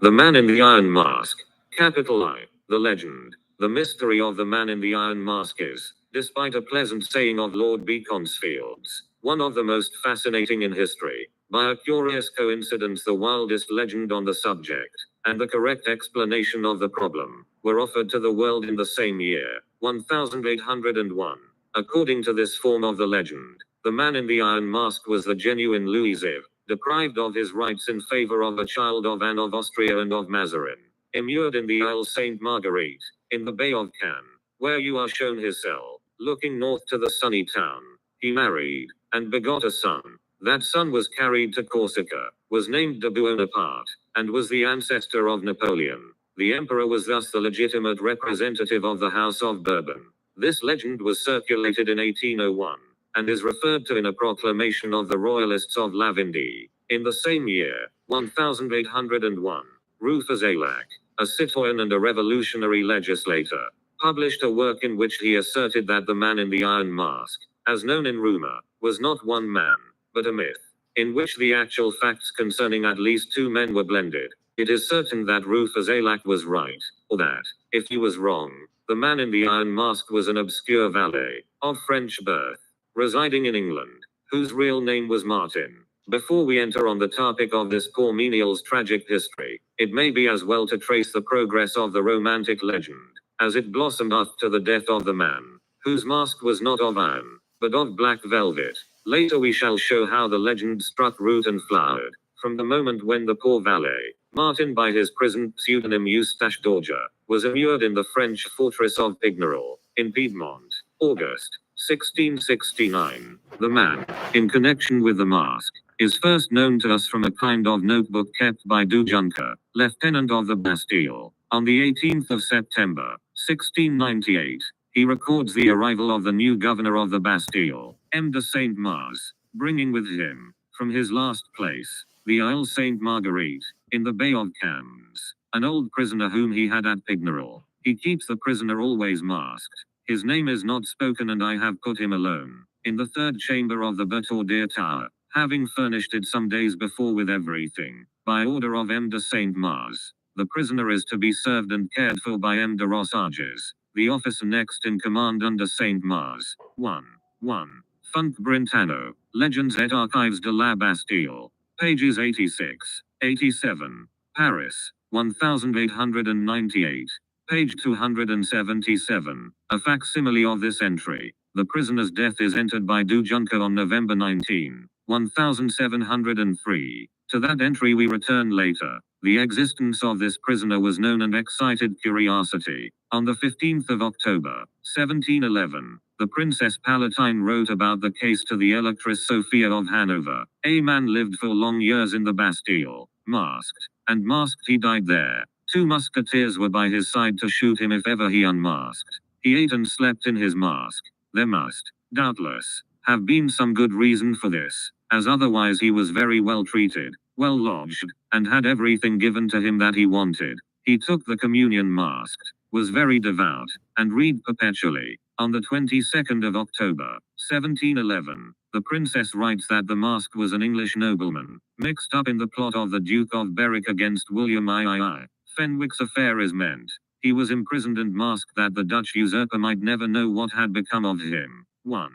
The Man in the Iron Mask. Capital I. The legend. The mystery of the Man in the Iron Mask is, despite a pleasant saying of Lord Beaconsfield's, one of the most fascinating in history. By a curious coincidence, the wildest legend on the subject, and the correct explanation of the problem, were offered to the world in the same year, 1801. According to this form of the legend, the Man in the Iron Mask was the genuine Louis Xiv, deprived of his rights in favor of a child of Anne of Austria and of Mazarin, immured in the Isle Sainte Marguerite, in the Bay of Cannes, where you are shown his cell, looking north to the sunny town. He married, and begot a son. That son was carried to Corsica, was named de Buonaparte, and was the ancestor of Napoleon. The emperor was thus the legitimate representative of the House of Bourbon. This legend was circulated in 1801, and is referred to in a proclamation of the Royalists of La Vendée. In the same year, 1801, Rufus Alack, a citoyen and a revolutionary legislator, published a work in which he asserted that the Man in the Iron Mask, as known in rumor, was not one man, but a myth, in which the actual facts concerning at least two men were blended. It is certain that Rufus Alack was right, or that, if he was wrong, the Man in the Iron Mask was an obscure valet, of French birth, residing in England, whose real name was Martin. Before we enter on the topic of this poor menial's tragic history, it may be as well to trace the progress of the romantic legend, as it blossomed after the death of the man, whose mask was not of iron, but of black velvet. Later we shall show how the legend struck root and flowered, from the moment when the poor valet, Martin by his prison pseudonym Eustache Dorger, was immured in the French fortress of Pignerol, in Piedmont, August 1669. The man, in connection with the mask, is first known to us from a kind of notebook kept by Du Junker, lieutenant of the Bastille. On the 18th of September, 1698, he records the arrival of the new governor of the Bastille, M. de Saint-Mars, bringing with him, from his last place, the Isle Sainte Marguerite, in the Bay of Cannes, an old prisoner whom he had at Pignerol. He keeps the prisoner always masked. His name is not spoken, and I have put him alone, in the third chamber of the Bertaudiere Tower, having furnished it some days before with everything, by order of M. de Saint-Mars. The prisoner is to be served and cared for by M. de Rossages, the officer next in command under Saint-Mars. 1. Funk Brentano, Legends et Archives de la Bastille, pages 86, 87, Paris, 1898. Page 277. A facsimile of this entry. The prisoner's death is entered by Du Junker on November 19, 1703. To that entry we return later. The existence of this prisoner was known and excited curiosity. On the 15th of October, 1711, the Princess Palatine wrote about the case to the Electress Sophia of Hanover. A man lived for long years in the Bastille, masked, and masked he died there. 2 musketeers were by his side to shoot him if ever he unmasked. He ate and slept in his mask. There must, doubtless, have been some good reason for this, as otherwise he was very well treated, well lodged, and had everything given to him that he wanted. He took the communion masked, was very devout, and read perpetually. On the 22nd of October, 1711, the princess writes that the mask was an English nobleman, mixed up in the plot of the Duke of Berwick against William III. Fenwick's affair is meant. He was imprisoned and masked that the Dutch usurper might never know what had become of him. 1.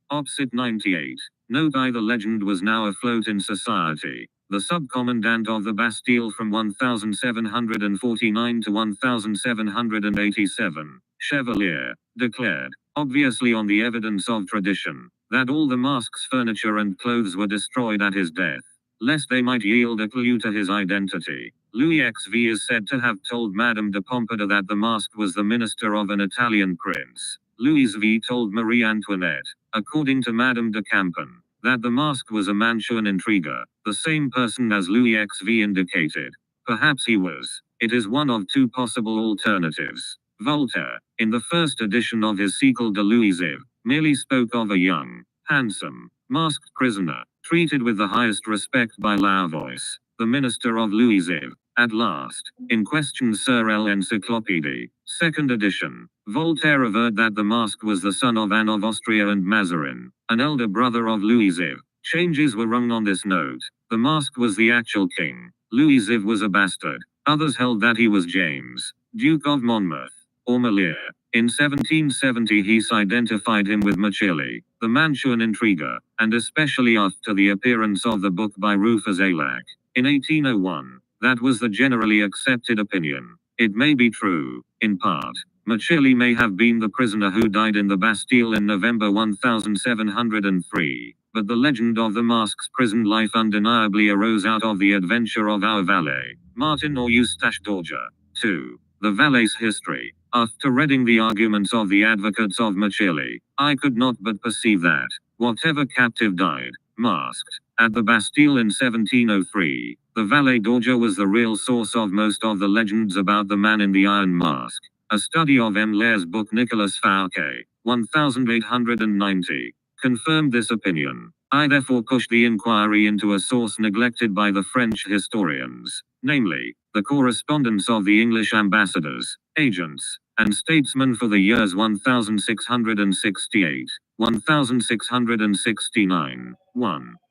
Opposite 98. Note I. The legend was now afloat in society. The sub-commandant of the Bastille from 1749 to 1787, Chevalier, declared, obviously on the evidence of tradition, that all the mask's furniture and clothes were destroyed at his death, lest they might yield a clue to his identity. Louis XV is said to have told Madame de Pompadour that the mask was the minister of an Italian prince. Louis V told Marie Antoinette, according to Madame de Campan, that the mask was a Mantuan intriguer, the same person as Louis XV indicated. Perhaps he was. It is one of 2 possible alternatives. Voltaire, in the first edition of his Siècle de Louis Xiv, merely spoke of a young, handsome, masked prisoner, treated with the highest respect by Lavoisier, the minister of Louis Xiv. At last, in Questions sur l'Encyclopédie, 2nd edition, Voltaire averred that the mask was the son of Anne of Austria and Mazarin, an elder brother of Louis Xiv. Changes were rung on this note. The mask was the actual king. Louis Ziv was a bastard. Others held that he was James, Duke of Monmouth, or Moliere. In 1770 he identified him with Machiavelli, the Mantuan intriguer, and especially after the appearance of the book by Rufus Alac. In 1801, that was the generally accepted opinion. It may be true, in part. Machiavelli may have been the prisoner who died in the Bastille in November 1703, but the legend of the mask's prison life undeniably arose out of the adventure of our valet, Martin or Eustache d'Orgia. 2. The valet's history. After reading the arguments of the advocates of Machiavelli, I could not but perceive that, whatever captive died, masked, at the Bastille in 1703, the valet d'Orgia was the real source of most of the legends about the man in the iron mask. A study of M. Laire's book Nicolas Fouquet, 1890, confirmed this opinion. I therefore pushed the inquiry into a source neglected by the French historians, namely, the correspondence of the English ambassadors, agents, and statesmen for the years 1668, 1669.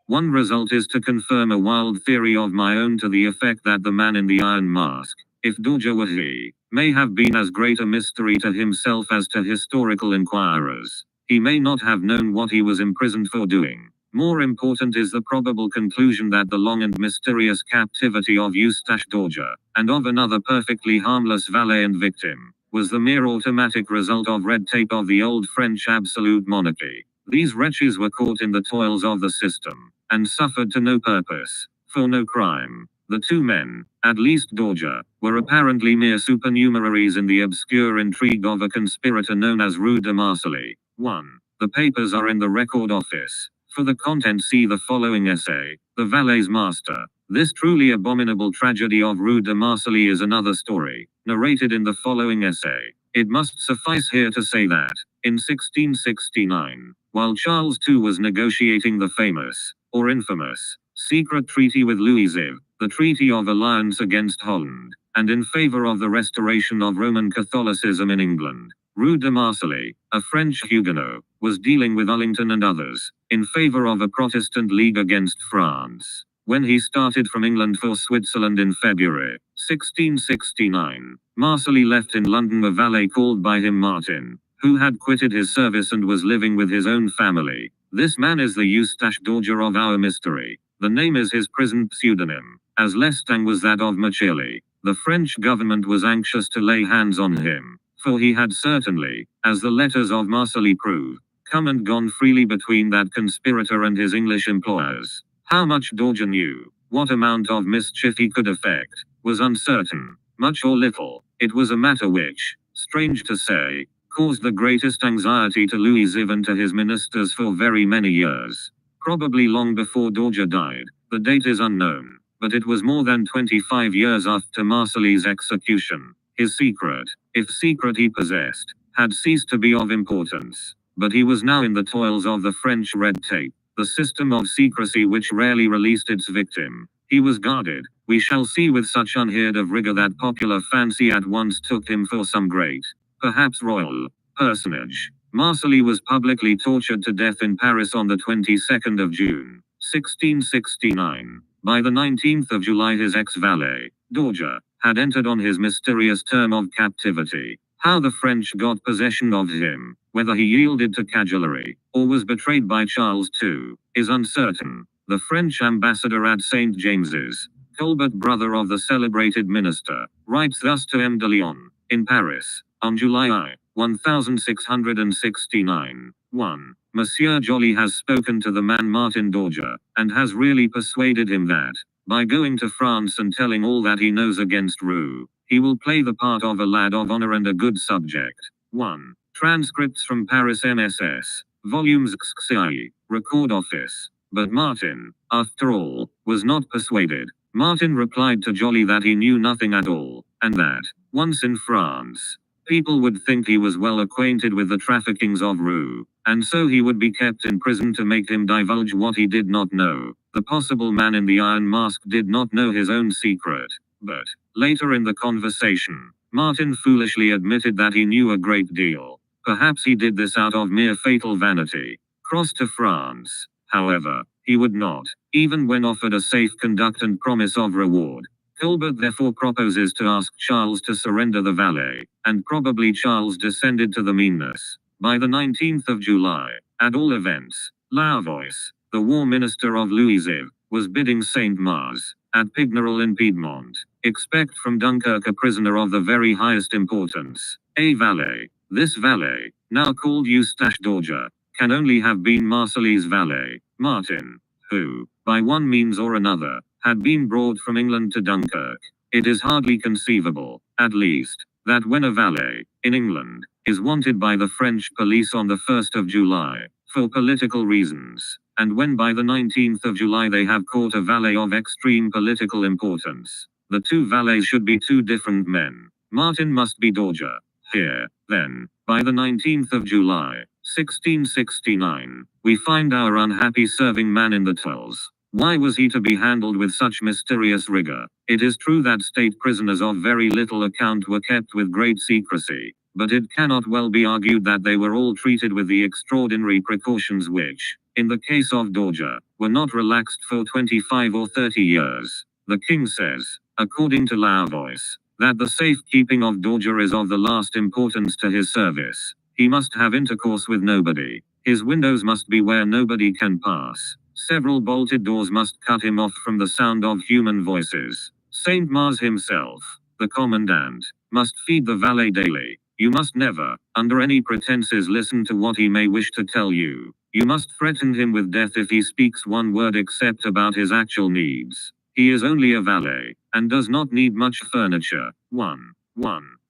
1 result is to confirm a wild theory of my own to the effect that the man in the iron mask, if d'Orgia were he, may have been as great a mystery to himself as to historical inquirers. He may not have known what he was imprisoned for doing. More important is the probable conclusion that the long and mysterious captivity of Eustache d'Orgia, and of another perfectly harmless valet and victim, was the mere automatic result of red tape of the old French absolute monarchy. These wretches were caught in the toils of the system, and suffered to no purpose, for no crime. The two men, at least d'Orgia, were apparently mere supernumeraries in the obscure intrigue of a conspirator known as Rue de Marseille. 1. The papers are in the Record Office. For the content see the following essay, The Valet's Master. This truly abominable tragedy of Rue de Marseille is another story, narrated in the following essay. It must suffice here to say that, in 1669, while Charles II was negotiating the famous, or infamous, secret treaty with Louis Ziv, the Treaty of Alliance against Holland, and in favor of the restoration of Roman Catholicism in England, Rue de Marseille, a French Huguenot, was dealing with Arlington and others, in favor of a Protestant league against France. When he started from England for Switzerland in February 1669, Marseille left in London a valet called by him Martin, who had quitted his service and was living with his own family. This man is the Eustache d'Orgia of our mystery. The name is his prison pseudonym, as Lestang was that of Machiavelli. The French government was anxious to lay hands on him, for he had certainly, as the letters of Marseille prove, come and gone freely between that conspirator and his English employers. How much d'Orgia knew, what amount of mischief he could effect, was uncertain. Much or little, it was a matter which, strange to say, caused the greatest anxiety to Louis Ziv and to his ministers for very many years. Probably long before d'Orgia died, the date is unknown, but it was more than 25 years after Marseille's execution. His secret, if secret he possessed, had ceased to be of importance. But he was now in the toils of the French red tape, the system of secrecy which rarely released its victim. He was guarded, we shall see, with such unheard of rigor that popular fancy at once took him for some great, perhaps royal, personage. Marseille was publicly tortured to death in Paris on the 22nd of June, 1669. By the 19th of July his ex-valet, d'Orgia, had entered on his mysterious term of captivity. How the French got possession of him, whether he yielded to cajolery, or was betrayed by Charles II, is uncertain. The French ambassador at St. James's, Colbert, brother of the celebrated minister, writes thus to M. de Lyon, in Paris, on July 1669. 1. Monsieur Joly has spoken to the man Martin d'Orgia, and has really persuaded him that, by going to France and telling all that he knows against Rue, he will play the part of a lad of honor and a good subject. 1. Transcripts from Paris MSS, volumes XXI, Record Office. But Martin, after all, was not persuaded. Martin replied to Joly that he knew nothing at all, and that, once in France, people would think he was well acquainted with the traffickings of Rue, and so he would be kept in prison to make him divulge what he did not know. The possible man in the iron mask did not know his own secret, but, later in the conversation, Martin foolishly admitted that he knew a great deal. Perhaps he did this out of mere fatal vanity. Cross to France, however, he would not, even when offered a safe conduct and promise of reward. Colbert therefore proposes to ask Charles to surrender the valet, and probably Charles descended to the meanness. By the 19th of July, at all events, Lavois, the war minister of Louis XI, was bidding Saint Mars, at Pignerol in Piedmont, expect from Dunkirk a prisoner of the very highest importance, a valet. This valet, now called Eustache d'Orge, can only have been Marseille's valet, Martin, who, by one means or another, had been brought from England to Dunkirk. It is hardly conceivable, at least, that when a valet, in England, is wanted by the French police on the 1st of July, for political reasons, and when by the 19th of July they have caught a valet of extreme political importance, the two valets should be two different men. Martin must be d'Orge. Here, then, by the 19th of July, 1669, we find our unhappy serving man in the toils. Why was he to be handled with such mysterious rigor? It is true that state prisoners of very little account were kept with great secrecy, but it cannot well be argued that they were all treated with the extraordinary precautions which, in the case of d'Orge, were not relaxed for 25 or 30 years. The king says, according to Lavois, that the safe-keeping of d'Orge is of the last importance to his service. He must have intercourse with nobody. His windows must be where nobody can pass. Several bolted doors must cut him off from the sound of human voices. Saint Mars himself, the commandant, must feed the valet daily. You must never, under any pretenses, listen to what he may wish to tell you. You must threaten him with death if he speaks one word except about his actual needs. He is only a valet, and does not need much furniture. 1.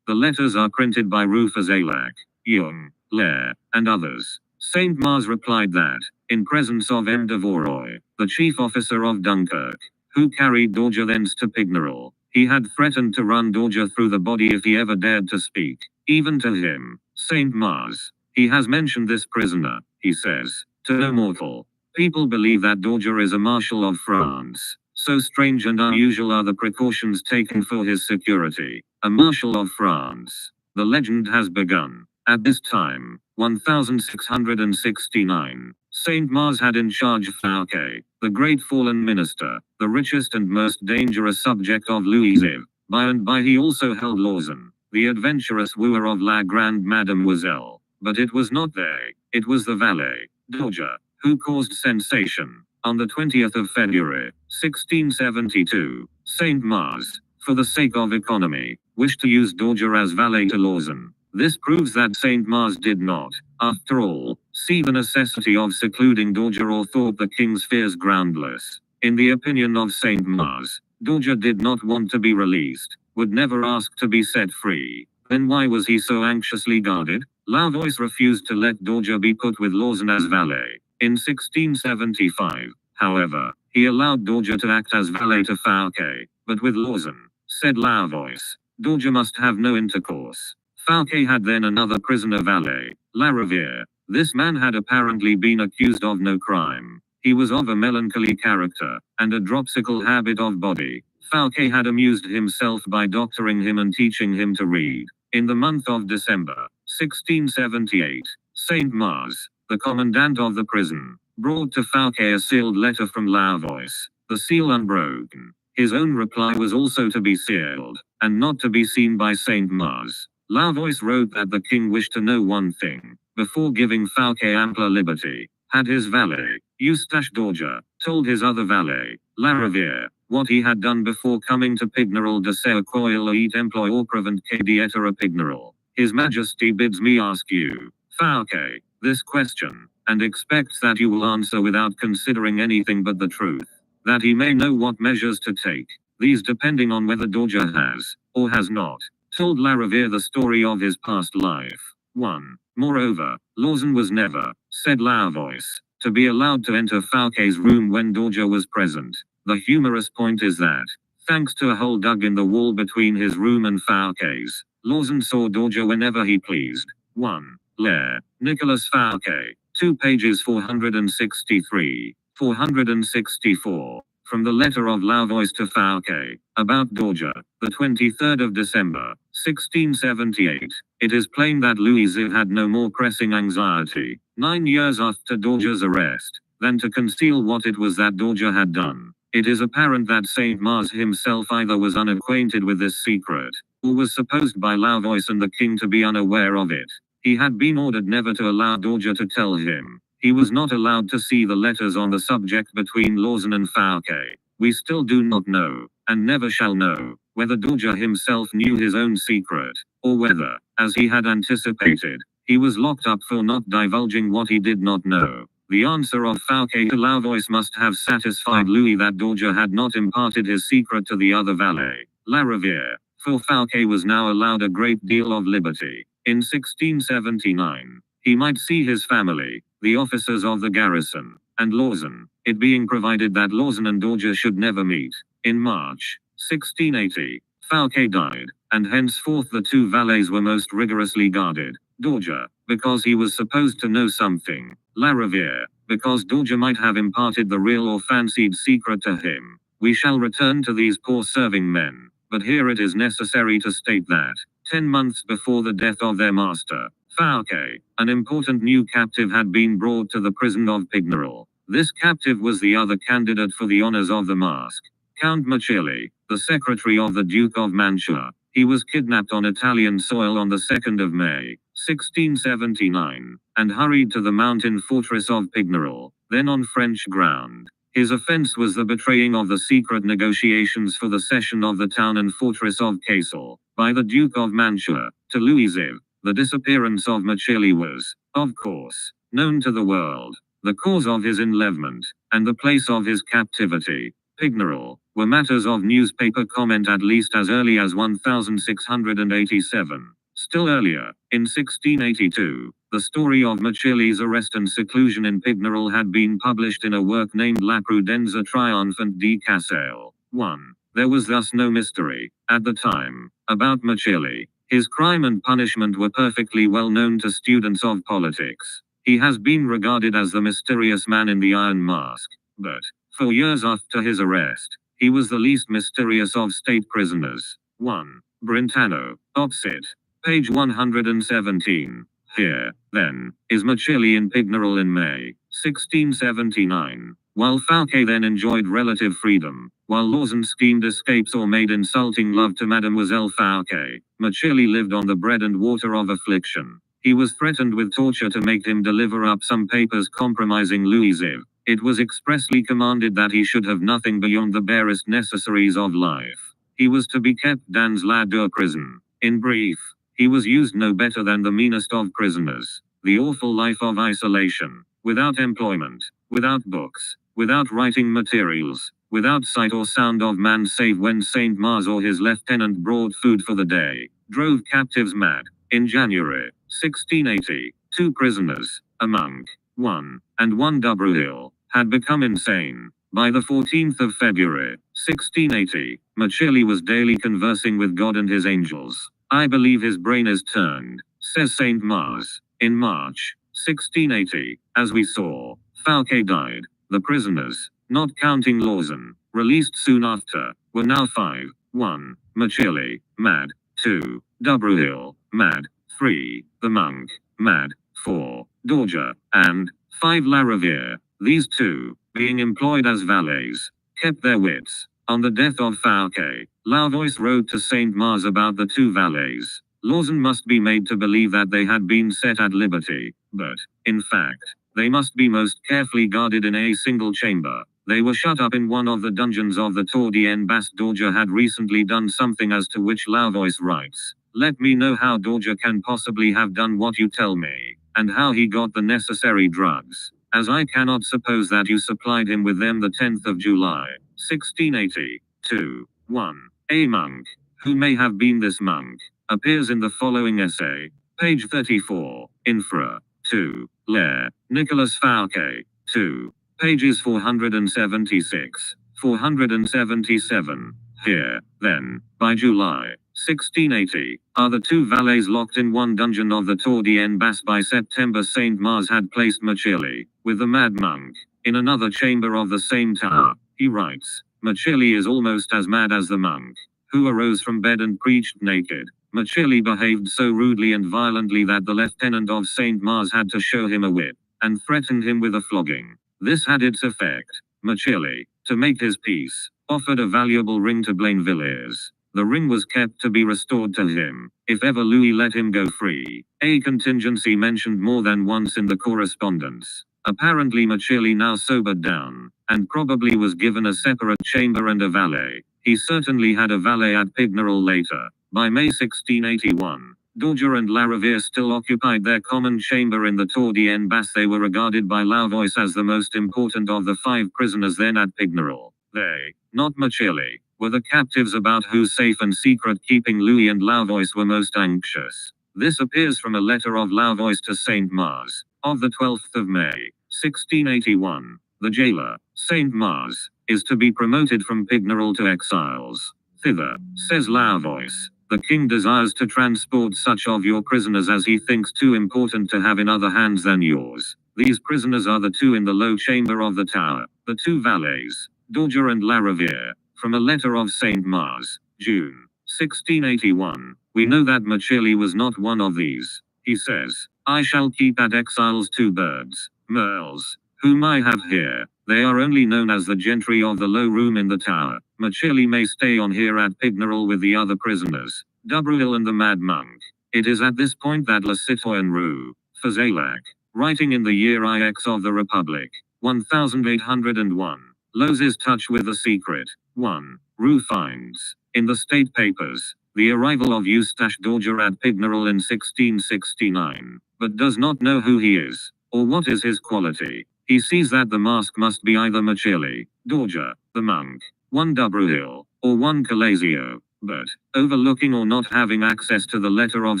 The letters are printed by Rufus Alac, Jung, Lair, and others. Saint Mars replied that, in presence of M. de Voroy, the chief officer of Dunkirk, who carried d'Orge thence to Pignerol, he had threatened to run d'Orge through the body if he ever dared to speak, even to him, Saint Mars. He has mentioned this prisoner, he says, to no mortal. People believe that d'Orge is a marshal of France. So strange and unusual are the precautions taken for his security. A marshal of France. The legend has begun. At this time, 1669, Saint Mars had in charge Fouquet, the great fallen minister, the richest and most dangerous subject of Louis XI. By and by he also held Lauzun, the adventurous wooer of La Grande Mademoiselle. But it was not they, it was the valet, d'Orge, who caused sensation. On the 20th of February, 1672, Saint Mars, for the sake of economy, wished to use d'Orge as valet to Lauzun. This proves that Saint Mars did not, after all, see the necessity of secluding d'Orge or thought the king's fears groundless. In the opinion of Saint Mars, d'Orge did not want to be released, would never ask to be set free. Then why was he so anxiously guarded? Lavois refused to let d'Orge be put with Lauzun as valet. In 1675, however, he allowed d'Orge to act as valet to Fouquet, but with Lauzun, said Lavois, d'Orge must have no intercourse. Fouquet had then another prisoner valet, La Riviere. This man had apparently been accused of no crime. He was of a melancholy character, and a dropsical habit of body. Fouquet had amused himself by doctoring him and teaching him to read. In the month of December, 1678, Saint Mars, the commandant of the prison, brought to Fouquet a sealed letter from Lavois, the seal unbroken. His own reply was also to be sealed, and not to be seen by Saint Mars. Lavois wrote that the king wished to know one thing, before giving Fouquet ample liberty. Had his valet, Eustache d'Orge, told his other valet, La Riviere, what he had done before coming to Pignerol de ce qu'il est employé au prevent que d'être à Pignerol? His Majesty bids me ask you, Fouquet, this question, and expects that you will answer without considering anything but the truth, that he may know what measures to take, these depending on whether d'Orge has, or has not, told La Riviere the story of his past life. 1. Moreover, Lauzun was never, said Lavois, to be allowed to enter Fouquet's room when d'Orge was present. The humorous point is that, thanks to a hole dug in the wall between his room and Fouquet's, Lauzun saw d'Orge whenever he pleased. 1. Lair, Nicolas Fouquet, 2 pages 463, 464. From the letter of Lavois to Fouquet, about d'Orge, the 23rd of December, 1678, it is plain that Louis XI had no more pressing anxiety, 9 years after d'Orge's arrest, than to conceal what it was that d'Orge had done. It is apparent that Saint Mars himself either was unacquainted with this secret, or was supposed by Lauvois and the king to be unaware of it. He had been ordered never to allow Dorja to tell him. He was not allowed to see the letters on the subject between Lawson and Fouquet. We still do not know, and never shall know, whether Dorja himself knew his own secret, or whether, as he had anticipated, he was locked up for not divulging what he did not know. The answer of Fouquet to Lauvois must have satisfied Louis that Dorja had not imparted his secret to the other valet, La Riviere, for Fouquet was now allowed a great deal of liberty. In 1679, he might see his family, the officers of the garrison, and Lawson, it being provided that Lawson and Dorja should never meet. In March 1680, Fouquet died, and henceforth the two valets were most rigorously guarded. Dorja, because he was supposed to know something. La Riviere, because Dorja might have imparted the real or fancied secret to him. We shall return to these poor serving men, but here it is necessary to state that, 10 months before the death of their master, Fouquet, an important new captive had been brought to the prison of Pignerol. This captive was the other candidate for the honors of the mask, Count Macelli, the secretary of the Duke of Mantua. He was kidnapped on Italian soil on the 2nd of May, 1679, and hurried to the mountain fortress of Pignerol, then on French ground. His offense was the betraying of the secret negotiations for the cession of the town and fortress of Cassel, by the Duke of Mantua, to Louis-Yves. The disappearance of Macelli was, of course, known to the world. The cause of his enlèvement, and the place of his captivity, Pignerol, were matters of newspaper comment at least as early as 1687. Still earlier, in 1682, the story of Macelli's arrest and seclusion in Pignerol had been published in a work named La Prudenza Triomphante di Cassel. 1. There was thus no mystery, at the time, about Macelli. His crime and punishment were perfectly well known to students of politics. He has been regarded as the mysterious man in the Iron Mask, but, for years after his arrest, he was the least mysterious of state prisoners. 1. Brentano, opposite, page 117. Here, then, is Macelli in Pignerol in May, 1679. While Fouquet then enjoyed relative freedom, while Lawson schemed escapes or made insulting love to Mademoiselle Fouquet, Macelli lived on the bread and water of affliction. He was threatened with torture to make him deliver up some papers compromising Louis-Yves. It was expressly commanded that he should have nothing beyond the barest necessaries of life. He was to be kept dans la dure prison. In brief, he was used no better than the meanest of prisoners. The awful life of isolation, without employment, without books, without writing materials, without sight or sound of man save when Saint Mars or his lieutenant brought food for the day, drove captives mad. In January 1680, 2 prisoners, a monk, 1, and 1 Dubreuil, had become insane. By the 14th of February, 1680, Macelli was daily conversing with God and his angels. I believe his brain is turned, says Saint Mars. In March 1680, as we saw, Fouquet died. The prisoners, not counting Lawson, released soon after, were now 5. 1. Macelli, mad. 2. Dubreuil, mad. 3. The monk, mad. 4. Dorja, and 5. La Riviere. These 2, being employed as valets, kept their wits. On the death of Fouquet, Lauvois wrote to Saint Mars about the 2 valets. Lawson must be made to believe that they had been set at liberty, but, in fact, they must be most carefully guarded in a single chamber. They were shut up in one of the dungeons of the Tour d'en Basse. Dorja had recently done something as to which Lauvois writes, let me know how Dorja can possibly have done what you tell me, and how he got the necessary drugs, as I cannot suppose that you supplied him with them the 10th of July, 1680. 2. 1. A monk, who may have been this monk, appears in the following essay, page 34, infra. 2. Lair, Nicolas Fouquet. 2. Pages 476, 477. Here, then, by July 1680, are the 2 valets locked in one dungeon of the Tour d'en Basse. By September Saint Mars had placed Macelli, with the mad monk, in another chamber of the same tower. He writes, Macelli is almost as mad as the monk, who arose from bed and preached naked. Macelli behaved so rudely and violently that the lieutenant of Saint Mars had to show him a whip, and threatened him with a flogging. This had its effect. Macelli, to make his peace, offered a valuable ring to Blainvilliers. The ring was kept to be restored to him, if ever Louis let him go free, a contingency mentioned more than once in the correspondence. Apparently Machiavelli now sobered down, and probably was given a separate chamber and a valet. He certainly had a valet at Pignerol later. By May 1681, Dorger and Lariviere still occupied their common chamber in the Tour d'en Basse. They were regarded by Lauvois as the most important of the 5 prisoners then at Pignerol. They, not Machiavelli, were the captives about whose safe and secret keeping Louis and Lauvois were most anxious. This appears from a letter of Lauvois to Saint Mars, of the 12th of May, 1681. The jailer, Saint Mars, is to be promoted from Pignerol to exiles. Thither, says Lauvois, the king desires to transport such of your prisoners as he thinks too important to have in other hands than yours. These prisoners are the 2 in the low chamber of the tower, the 2 valets, Dorger and Lariviere. From a letter of Saint Mars, June, 1681, we know that Machiavelli was not one of these. He says, I shall keep at exiles 2 birds, merles, whom I have here. They are only known as the gentry of the low room in the tower. Machiavelli may stay on here at Pignerol with the other prisoners, Dubruil and the mad monk. It is at this point that Le Citoyen Roux, Fazelac, writing in the year IX of the Republic, 1801, loses touch with the secret. 1. Roux finds, in the state papers, the arrival of Eustache Dorger at Pignerol in 1669, but does not know who he is, or what is his quality. He sees that the mask must be either Machiavelli, Dorger, the monk, one Dubruil, or one Calasio, but, overlooking or not having access to the letter of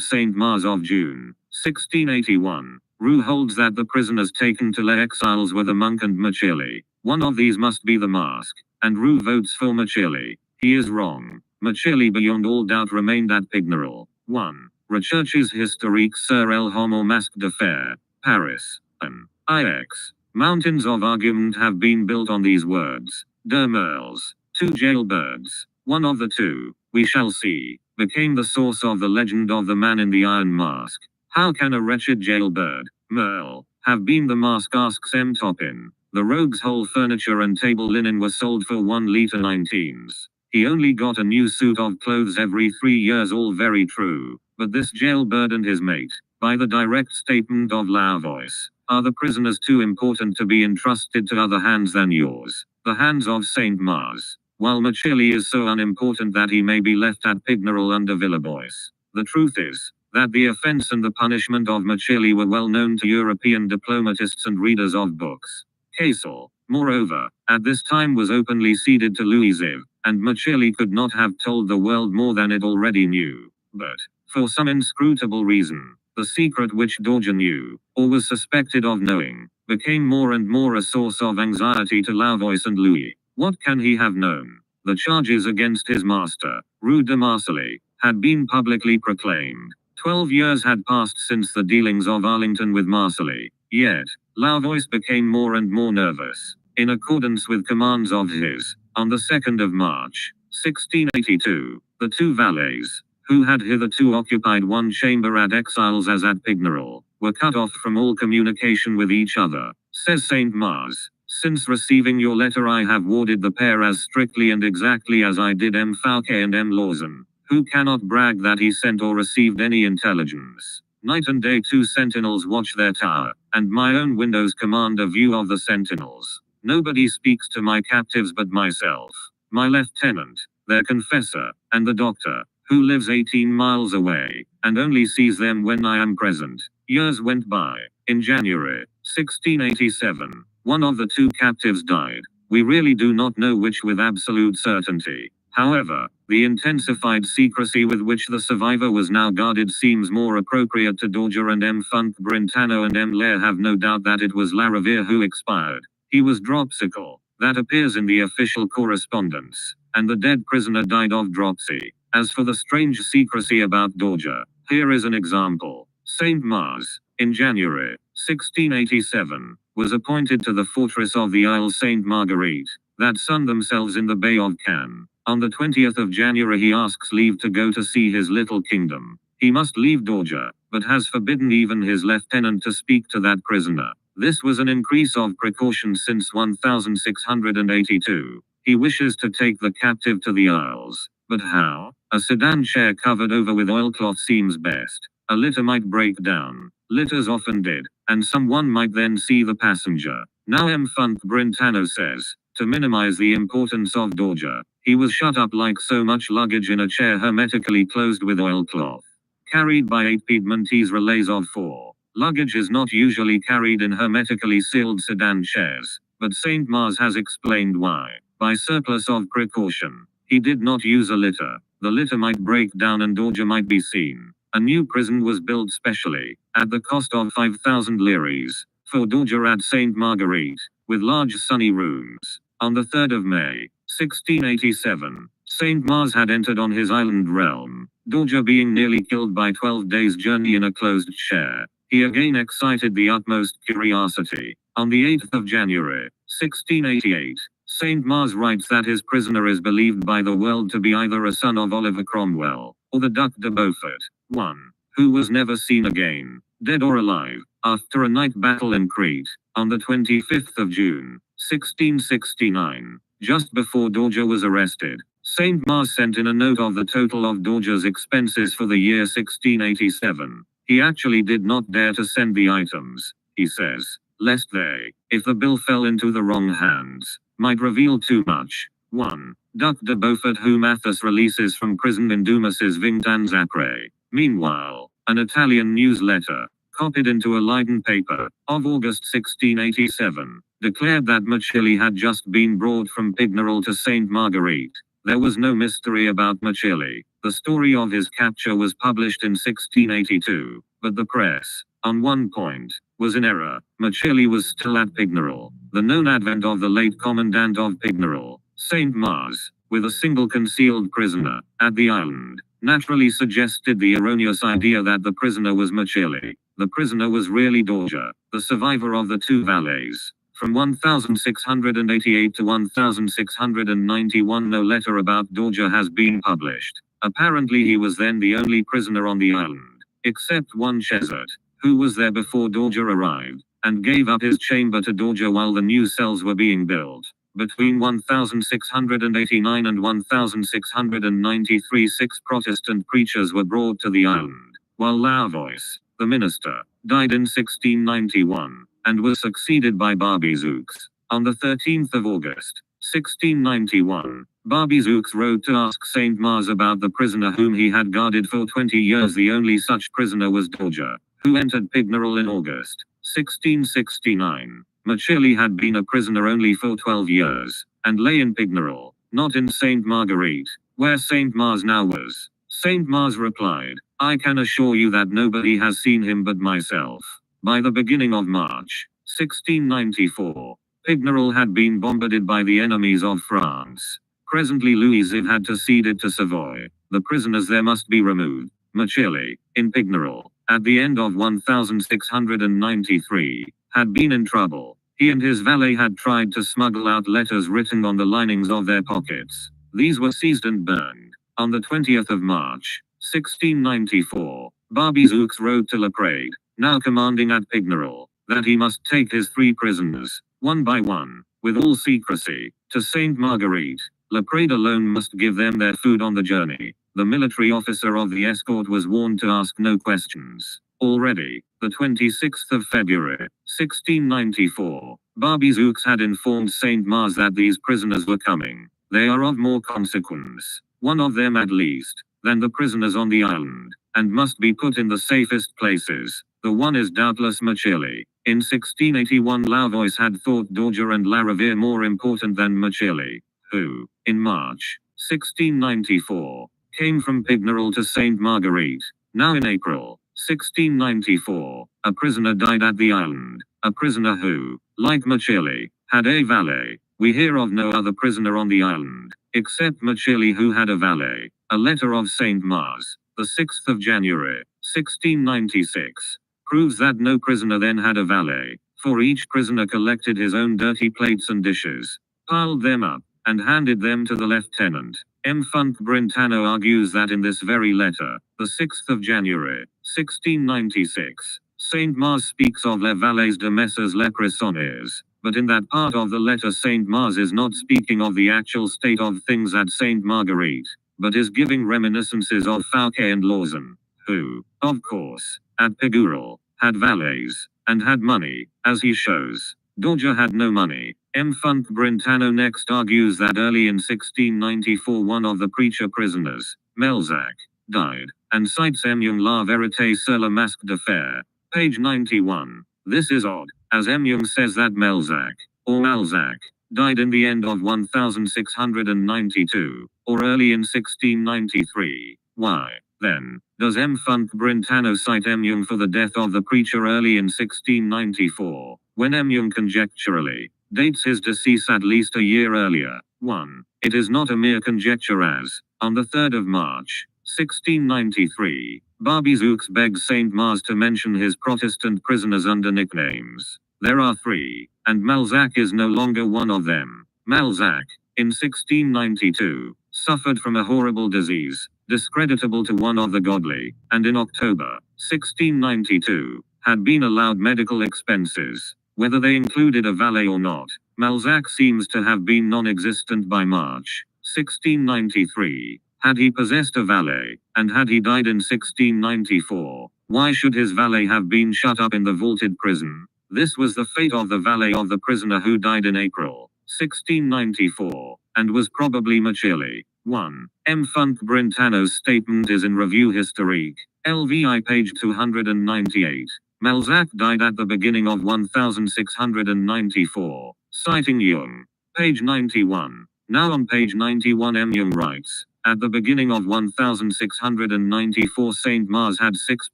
Saint Mars of June, 1681, Roux holds that the prisoners taken to Les Exiles were the monk and Machiavelli. One of these must be the mask, and Roux votes for Machiavelli. He is wrong. Machiavelli beyond all doubt remained at Pignerol. 1. Recherches historiques sur el homme au masque de fer, Paris, N. IX. Mountains of argument have been built on these words. De Merles, 2 jailbirds. One of the 2, we shall see, became the source of the legend of the man in the iron mask. How can a wretched jailbird, Merle, have been the mask, asks M. Topin. The rogue's whole furniture and table linen were sold for 1 litre 19s. He only got a new suit of clothes every 3 years, all very true. But this jailbird and his mate, by the direct statement of Lauvois, are the prisoners too important to be entrusted to other hands than yours, the hands of Saint Mars, while Machiavelli is so unimportant that he may be left at Pignerol under Villebois. The truth is, that the offense and the punishment of Machiavelli were well known to European diplomatists and readers of books. Castle, moreover, at this time was openly ceded to Louis Xiv, and Machiavelli could not have told the world more than it already knew. But, for some inscrutable reason, the secret which Dorger knew, or was suspected of knowing, became more and more a source of anxiety to Lauvois and Louis. What can he have known? The charges against his master, Roux de Marseille, had been publicly proclaimed. 12 years had passed since the dealings of Arlington with Marseille. Yet, Lauvois became more and more nervous. In accordance with commands of his, on the 2nd of March, 1682, the 2 valets, who had hitherto occupied one chamber at Exiles as at Pignerol, were cut off from all communication with each other. Says Saint Mars, since receiving your letter I have warded the pair as strictly and exactly as I did M. Fouquet and M. Lawson, who cannot brag that he sent or received any intelligence. Night and day 2 sentinels watch their tower, and my own windows command a view of the sentinels. Nobody speaks to my captives but myself, my lieutenant, their confessor, and the doctor, who lives 18 miles away, and only sees them when I am present. Years went by. In January, 1687, one of the 2 captives died. We really do not know which with absolute certainty. However, the intensified secrecy with which the survivor was now guarded seems more appropriate to Dorger, and M. Funk Brentano and M. Lair have no doubt that it was Lariviere who expired. He was dropsical. That appears in the official correspondence, and the dead prisoner died of dropsy. As for the strange secrecy about Dorger, here is an example. Saint Mars, in January, 1687, was appointed to the fortress of the Isle Sainte Marguerite, that sun themselves in the Bay of Cannes. On the 20th of January he asks leave to go to see his little kingdom. He must leave Dorger, but has forbidden even his lieutenant to speak to that prisoner. This was an increase of precaution since 1682. He wishes to take the captive to the Isles. But how? A sedan chair covered over with oilcloth seems best. A litter might break down. Litters often did, and someone might then see the passenger. Now M. Funk Brentano says, to minimize the importance of Dorja, he was shut up like so much luggage in a chair hermetically closed with oilcloth. Carried by 8 Piedmontese relays of 4. Luggage is not usually carried in hermetically sealed sedan chairs, but St. Mars has explained why. By surplus of precaution, he did not use a litter. The litter might break down and Dorja might be seen. A new prison was built specially, at the cost of 5,000 liras, for Dorja at St. Marguerite, with large sunny rooms. On the 3rd of May, 1687, St. Mars had entered on his island realm, Dorja being nearly killed by 12 days' journey in a closed chair. He again excited the utmost curiosity. On the 8th of January, 1688, St. Mars writes that his prisoner is believed by the world to be either a son of Oliver Cromwell, or the Duc de Beaufort, one, who was never seen again, dead or alive, after a night battle in Crete, on the 25th of June, 1669, just before Dorja was arrested. St. Mars sent in a note of the total of Dorja's expenses for the year 1687. He actually did not dare to send the items, he says, lest they, if the bill fell into the wrong hands, might reveal too much. 1. Duc de Beaufort whom Athos releases from prison in Dumas's Vingt-Ans-Après. Meanwhile, an Italian newsletter, copied into a Leiden paper, of August 1687, declared that Machilli had just been brought from Pignerol to St. Marguerite. There was no mystery about Machilli. The story of his capture was published in 1682, but the press, on one point, was in error. Machilli was still at Pignerol. The known advent of the late commandant of Pignerol, St. Mars, with a single concealed prisoner, at the island, naturally suggested the erroneous idea that the prisoner was Machilli. The prisoner was really Dorja, the survivor of the 2 valets. From 1688 to 1691 no letter about Dorja has been published. Apparently he was then the only prisoner on the island, except one Chesert, who was there before Dorja arrived, and gave up his chamber to Dorja while the new cells were being built. Between 1689 and 1693 6 Protestant preachers were brought to the island, while Lauvois, the minister, died in 1691, and was succeeded by Barbizux. On the 13th of August, 1691, Barbizux wrote to ask St. Mars about the prisoner whom he had guarded for 20 years. The only such prisoner was Dorja, who entered Pignerol in August, 1669. Machilli had been a prisoner only for 12 years, and lay in Pignerol, not in St. Marguerite, where St. Mars now was. St. Mars replied, I can assure you that nobody has seen him but myself. By the beginning of March, 1694, Pignerol had been bombarded by the enemies of France. Presently Louisville had to cede it to Savoy. The prisoners there must be removed. Machilli, in Pignerol, at the end of 1693, had been in trouble. He and his valet had tried to smuggle out letters written on the linings of their pockets. These were seized and burned. On the 20th of March, 1694, Barbizux wrote to Laprade, now commanding at Pignerol, that he must take his 3 prisoners, one by one, with all secrecy, to St. Marguerite. Laprade alone must give them their food on the journey. The military officer of the escort was warned to ask no questions. Already, the 26th of February, 1694, Barbizux had informed St. Mars that these prisoners were coming. They are of more consequence, one of them at least, than the prisoners on the island, and must be put in the safest places. The one is doubtless Machilli. In 1681 Lauvois had thought Dorja and La Riviere more important than Machilli, who, in March, 1694, came from Pignerol to St. Marguerite. Now in April, 1694, a prisoner died at the island, a prisoner who, like Machilli, had a valet. We hear of no other prisoner on the island, except Machilli who had a valet. A letter of St. Mars, the 6th of January, 1696, proves that no prisoner then had a valet, for each prisoner collected his own dirty plates and dishes, piled them up, and handed them to the lieutenant. M. Funk Brentano argues that in this very letter, the 6th of January, 1696, Saint Mars speaks of les valets de Messrs les Prisonniers, but in that part of the letter Saint Mars is not speaking of the actual state of things at Saint Marguerite, but is giving reminiscences of Fouquet and Lawson, who, of course, at Pigoural, had valets, and had money, as he shows. Dorja had no money. M. Funk Brentano next argues that early in 1694 one of the preacher prisoners, Melzac, died, and cites Emung la vérité sur le masque de fer, page 91. This is odd, as Emung says that Melzac, or Malzac, died in the end of 1692, or early in 1693. Why, then, does M. Funk Brentano cite Emung for the death of the preacher early in 1694, when Emung conjecturally dates his decease at least a year earlier? 1. It is not a mere conjecture as, on the 3rd of March, 1693, Barbizux begs Saint Mars to mention his Protestant prisoners under nicknames. There are 3, and Malzac is no longer one of them. Malzac, in 1692, suffered from a horrible disease, discreditable to one of the godly, and in October, 1692, had been allowed medical expenses, whether they included a valet or not. Malzac seems to have been non-existent by March, 1693. Had he possessed a valet, and had he died in 1694, why should his valet have been shut up in the vaulted prison? This was the fate of the valet of the prisoner who died in April, 1694, and was probably Machiavelli. 1. M. Funk Brentano's statement is in Revue Historique, LVI page 298. Malzac died at the beginning of 1694, citing Jung, page 91. Now on page 91 M. Jung writes, at the beginning of 1694 Saint Mars had 6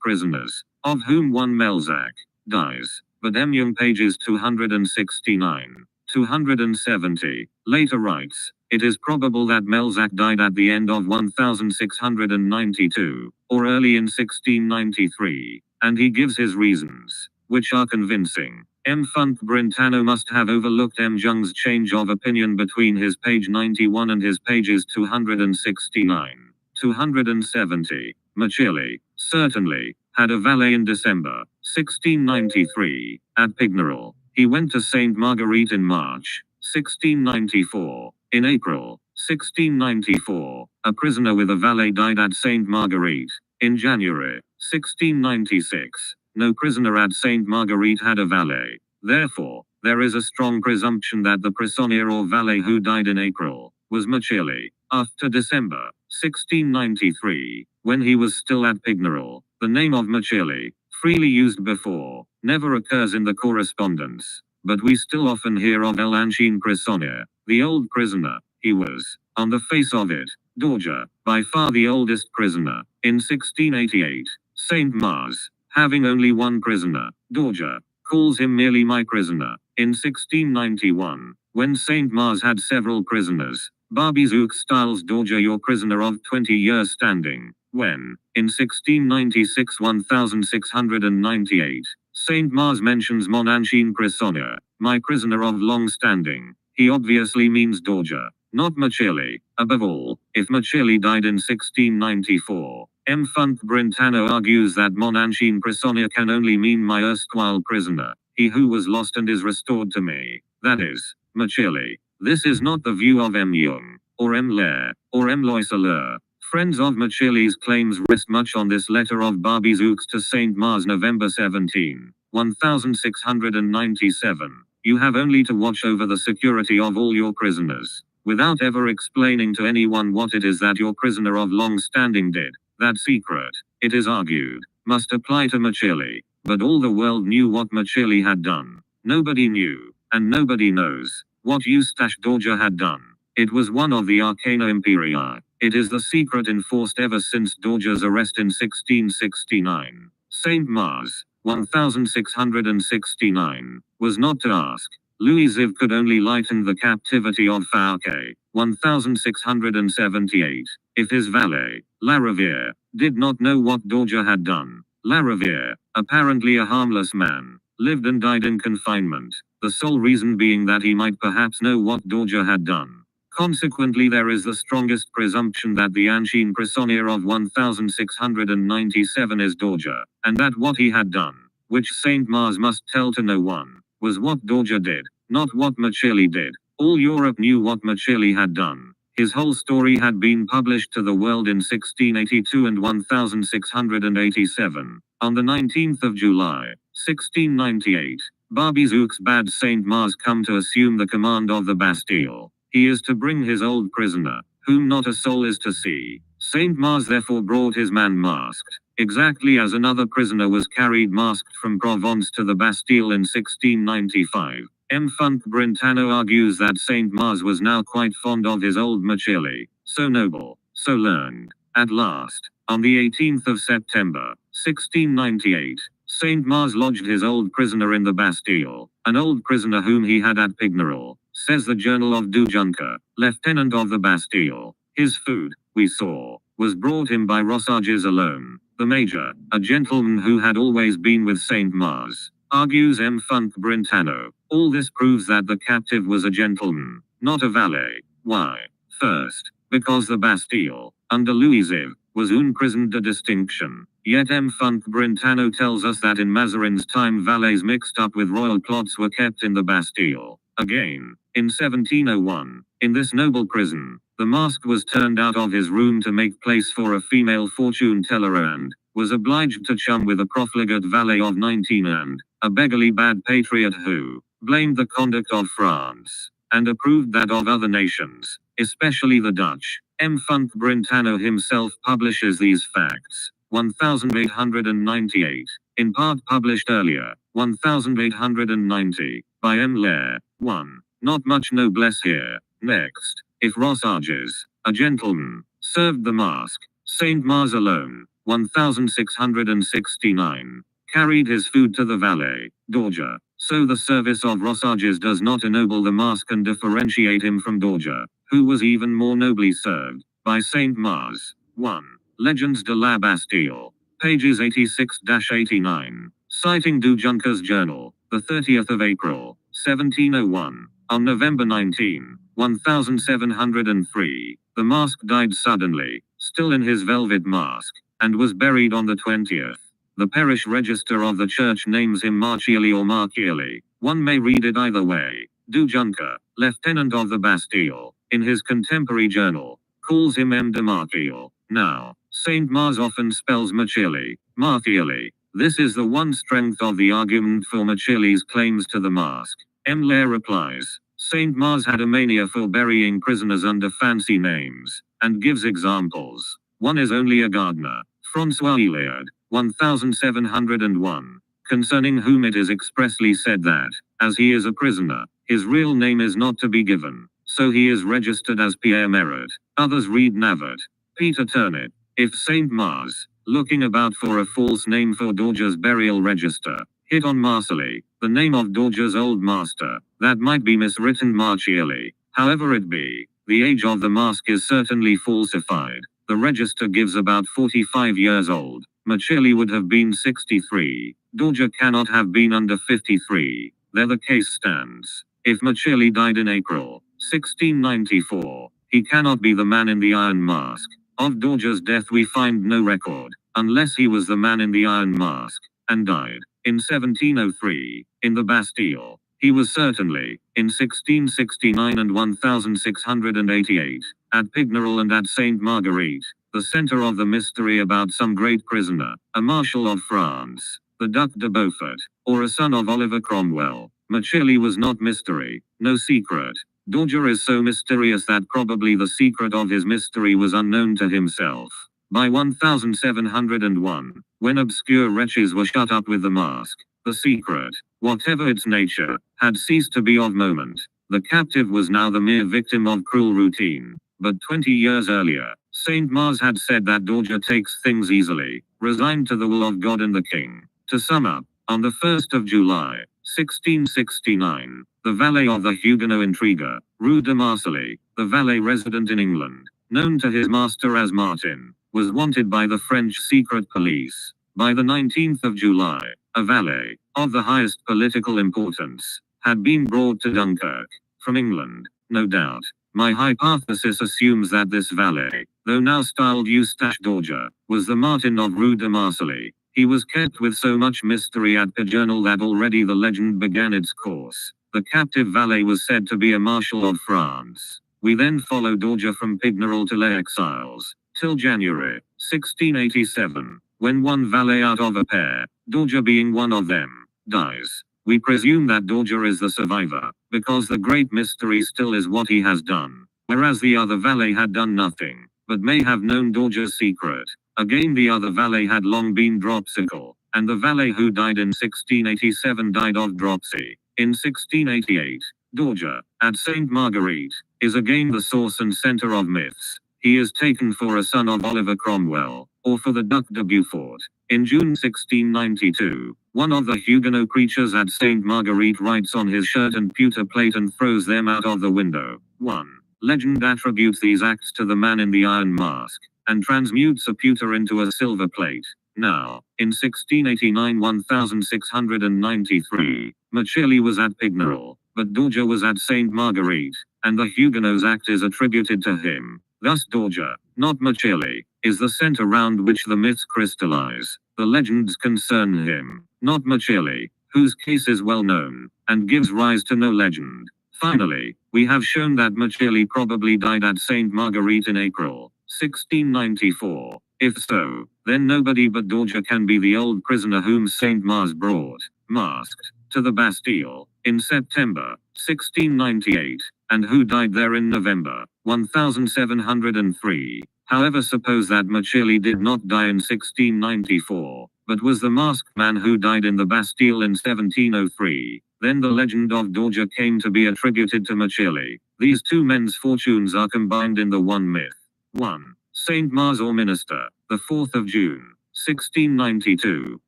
prisoners, of whom one Melzac dies, but M. Jung pages 269, 270, later writes, it is probable that Melzac died at the end of 1692, or early in 1693, and he gives his reasons, which are convincing. M. Funk Brentano must have overlooked M. Jung's change of opinion between his page 91 and his pages 269, 270. Machiavelli, certainly, had a valet in December, 1693, at Pignerol. He went to Saint Marguerite in March, 1694. In April, 1694, a prisoner with a valet died at Saint Marguerite. In January, 1696, no prisoner at Saint Marguerite had a valet. Therefore, there is a strong presumption that the prisonnier or valet who died in April was Machiavelli. After December 1693, when he was still at Pignerol, the name of Machiavelli, freely used before, never occurs in the correspondence, but we still often hear of l'ancien prisonnier, the old prisoner. He was, on the face of it, Dorja, by far the oldest prisoner. In 1688, Saint Mars, having only one prisoner, Dorja, calls him merely my prisoner. In 1691, when Saint Mars had several prisoners, Barbizux styles Dorja your prisoner of 20 years standing. When, in 1696 1698, Saint Mars mentions mon ancien prisonnier, my prisoner of long standing, he obviously means Dorja, not Machiavelli. Above all, if Machiavelli died in 1694, M. Funk Brentano argues that mon ancien prisonnier can only mean my erstwhile prisoner, he who was lost and is restored to me, that is, Machiavelli. This is not the view of M. Jung, or M. Lair, or M. Loisseleur. Friends of Machiavelli's claims rest much on this letter of Barbizux to Saint Mars November 17, 1697. You have only to watch over the security of all your prisoners, without ever explaining to anyone what it is that your prisoner of long standing did. That secret, it is argued, must apply to Machiavelli, but all the world knew what Machiavelli had done. Nobody knew, and nobody knows, what Eustache Dorja had done. It was one of the Arcana Imperii. It is the secret enforced ever since Dorja's arrest in 1669. Saint Mars, 1669, was not to ask. Louis Ziv could only lighten the captivity of Fouquet, 1678, if his valet, La Riviere, did not know what Dorja had done. La Riviere, apparently a harmless man, lived and died in confinement, the sole reason being that he might perhaps know what Dorja had done. Consequently, there is the strongest presumption that the ancien prisonnier of 1697 is Dorja, and that what he had done which Saint Mars must tell to no one, was what Dorja did, not what Machiavelli did. All Europe knew what Machiavelli had done. His whole story had been published to the world in 1682 and 1687. On the 19th of July, 1698, Barbizeux bade Saint Mars come to assume the command of the Bastille. He is to bring his old prisoner, whom not a soul is to see. Saint Mars therefore brought his man masked, exactly as another prisoner was carried masked from Provence to the Bastille in 1695. M. Funk Brentano argues that Saint Mars was now quite fond of his old Machiavelli, so noble, so learned. At last, on the 18th of September, 1698, Saint Mars lodged his old prisoner in the Bastille, an old prisoner whom he had at Pignerol, says the Journal of Du Junker, lieutenant of the Bastille. His food, we saw, was brought him by Rossages alone. The major, a gentleman who had always been with Saint Mars, argues M. Funk Brentano. All this proves that the captive was a gentleman, not a valet. Why? First, because the Bastille, under Louis XI, was une prison de distinction. Yet M. Funk Brentano tells us that in Mazarin's time valets mixed up with royal plots were kept in the Bastille. Again, in 1701, in this noble prison, the mask was turned out of his room to make place for a female fortune teller and was obliged to chum with a profligate valet of 19 and a beggarly bad patriot who blamed the conduct of France and approved that of other nations, especially the Dutch. M. Funk Brentano himself publishes these facts. 1898, in part published earlier, 1890, by M. Lair. 1. Not much noblesse here. Next, if Rossages, a gentleman, served the mask, Saint Mars alone, 1669, carried his food to the valet, Dorja. So the service of Rossages does not ennoble the mask and differentiate him from Dorja, who was even more nobly served by Saint Mars. 1. Legends de la Bastille, pages 86-89, citing Du Junker's journal, the 30th of April, 1701. On November 19, 1703, the mask died suddenly, still in his velvet mask, and was buried on the 20th. The parish register of the church names him Marchiali or Marchiali. One may read it either way. Du Junker, lieutenant of the Bastille, in his contemporary journal, calls him M. de Marchial. Now, Saint Mars often spells Machiavelli, Marchiali. This is the one strength of the argument for Machiavelli's claims to the mask. M. Lair replies, Saint Mars had a mania for burying prisoners under fancy names, and gives examples. One is only a gardener, François Hilliard, 1701, concerning whom it is expressly said that, as he is a prisoner, his real name is not to be given, so he is registered as Pierre Merritt. Others read Navat. Peter Turnip. If Saint Mars, looking about for a false name for Dorja's burial register, hit on Marcelli, the name of Dorja's old master, that might be miswritten Marchiali. However it be, the age of the mask is certainly falsified. The register gives about 45 years old. Machiavelli would have been 63. Dorja cannot have been under 53. There the case stands. If Machiavelli died in April 1694, he cannot be the man in the iron mask. Of Dorja's death we find no record, unless he was the man in the iron mask, and died in 1703, in the Bastille. He was certainly, in 1669 and 1688, at Pignerol and at Sainte Marguerite, the center of the mystery about some great prisoner, a marshal of France, the Duc de Beaufort, or a son of Oliver Cromwell. Machiavelli was not mystery, no secret. Dorja is so mysterious that probably the secret of his mystery was unknown to himself. By 1701, when obscure wretches were shut up with the mask, the secret, whatever its nature, had ceased to be of moment. The captive was now the mere victim of cruel routine. But 20 years earlier, Saint Mars had said that Dorja takes things easily, resigned to the will of God and the king. To sum up, on the 1st of July, 1669, the valet of the Huguenot intriguer, Rue de Marcelli, the valet resident in England, known to his master as Martin, was wanted by the French secret police. By the 19th of July, a valet, of the highest political importance, had been brought to Dunkirk, from England, no doubt. My hypothesis assumes that this valet, though now styled Eustache Dorja, was the Martin of Rue de Marcelli. He was kept with so much mystery at Pijernal that already the legend began its course. The captive valet was said to be a marshal of France. We then follow Dorja from Pignerol to Les Exiles, till January 1687, when one valet out of a pair, Dorja being one of them, dies. We presume that Dorja is the survivor, because the great mystery still is what he has done, whereas the other valet had done nothing, but may have known Dorja's secret. Again, the other valet had long been dropsical, and the valet who died in 1687 died of dropsy. In 1688, Dorja, at Sainte Marguerite, is again the source and center of myths. He is taken for a son of Oliver Cromwell, or for the Duc de Beaufort. In June 1692, one of the Huguenot preachers at Sainte Marguerite writes on his shirt and pewter plate and throws them out of the window. 1. Legend attributes these acts to the man in the iron mask, and transmutes a pewter into a silver plate. Now, in 1689-1693, Machiavelli was at Pignerol, but Dorja was at Sainte Marguerite, and the Huguenots act is attributed to him. Thus Dorja, not Machiavelli, is the center round which the myths crystallize. The legends concern him, not Machiavelli, whose case is well known, and gives rise to no legend. Finally, we have shown that Machiavelli probably died at Sainte Marguerite in April 1694. If so, then nobody but Dorja can be the old prisoner whom Saint Mars brought, masked, to the Bastille, in September 1698, and who died there in November 1703. However, suppose that Machiavelli did not die in 1694, but was the masked man who died in the Bastille in 1703. Then the legend of Dorja came to be attributed to Machiavelli. These two men's fortunes are combined in the one myth. 1. Saint Mars or Minister, the 4th of June, 1692.